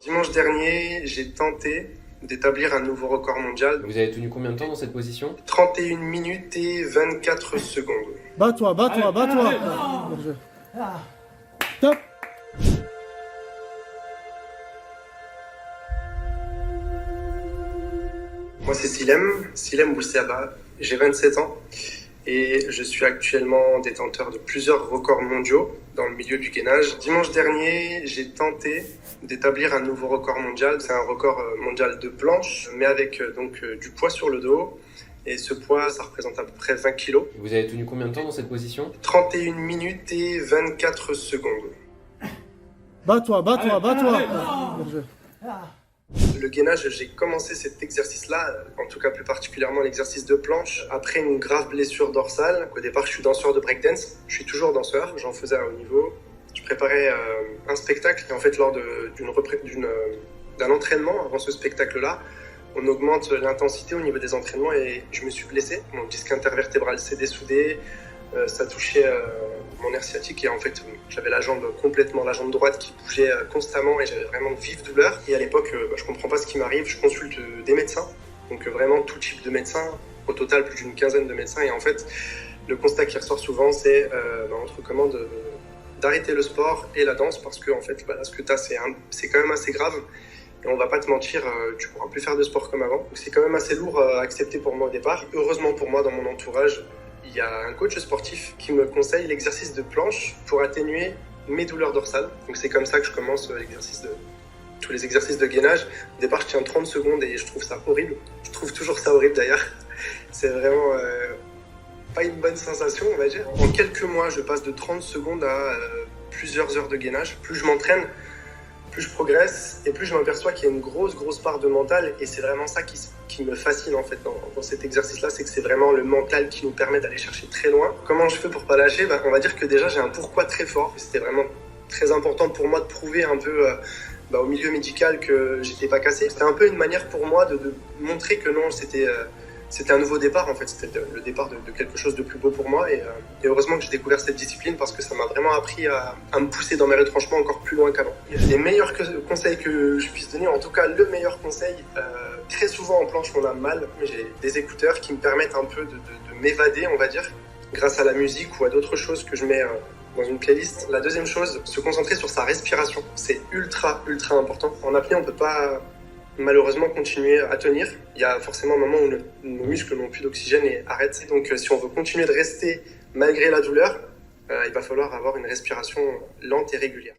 Dimanche dernier, j'ai tenté d'établir un nouveau record mondial. Vous avez tenu combien de temps dans cette position? 31 minutes et 24 secondes. Bats-toi. Top. Moi, c'est Silem Boussiaba. J'ai 27 ans et je suis actuellement détenteur de plusieurs records mondiaux dans le milieu du gainage. Dimanche dernier, j'ai tenté d'établir un nouveau record mondial. C'est un record mondial de planche, mais avec du poids sur le dos. Et ce poids, ça représente à peu près 20 kilos. Vous avez tenu combien de temps dans cette position? 31 minutes et 24 secondes. Bats-toi. Le gainage, j'ai commencé cet exercice-là, en tout cas plus particulièrement l'exercice de planche, après une grave blessure dorsale. Au départ, je suis danseur de breakdance. Je suis toujours danseur, j'en faisais à haut niveau. Je préparais un spectacle et en fait, lors d'un entraînement, avant ce spectacle-là, on augmente l'intensité au niveau des entraînements et je me suis blessé. Mon disque intervertébral s'est dessoudé, ça touchait mon nerf sciatique et en fait j'avais la jambe droite qui bougeait constamment et j'avais vraiment de vives douleurs. Et à l'époque, je comprends pas ce qui m'arrive, je consulte des médecins, donc vraiment tout type de médecins, au total plus d'une quinzaine de médecins. Et en fait, le constat qui ressort souvent, c'est on te recommande d'arrêter le sport et la danse parce que en fait, ce que tu as, c'est quand même assez grave. Et on va pas te mentir, tu pourras plus faire de sport comme avant. Donc c'est quand même assez lourd à accepter pour moi au départ. Heureusement pour moi, dans mon entourage, il y a un coach sportif qui me conseille l'exercice de planche pour atténuer mes douleurs dorsales. Donc c'est comme ça que je commence tous les exercices de gainage. Au départ, je tiens 30 secondes et je trouve ça horrible. Je trouve toujours ça horrible d'ailleurs. C'est vraiment pas une bonne sensation, on va dire. En quelques mois, je passe de 30 secondes à plusieurs heures de gainage. Plus je m'entraîne, plus je progresse et plus je m'aperçois qu'il y a une grosse part de mental et c'est vraiment ça qui me fascine en fait dans cet exercice-là, c'est que c'est vraiment le mental qui nous permet d'aller chercher très loin. Comment je fais pour pas lâcher? On va dire que déjà j'ai un pourquoi très fort. C'était vraiment très important pour moi de prouver un peu au milieu médical que j'étais pas cassé. C'était un peu une manière pour moi de montrer que non, c'était un nouveau départ en fait, c'était le départ de quelque chose de plus beau pour moi et heureusement que j'ai découvert cette discipline parce que ça m'a vraiment appris à me pousser dans mes retranchements encore plus loin qu'avant. Les meilleurs conseils que je puisse donner, en tout cas le meilleur conseil, très souvent en planche on a mal, j'ai des écouteurs qui me permettent un peu de m'évader on va dire, grâce à la musique ou à d'autres choses que je mets dans une playlist. La deuxième chose, se concentrer sur sa respiration, c'est ultra important. En apnée on peut pas malheureusement continuer à tenir. Il y a forcément un moment où nos muscles n'ont plus d'oxygène et arrêtent. Donc si on veut continuer de rester malgré la douleur, il va falloir avoir une respiration lente et régulière.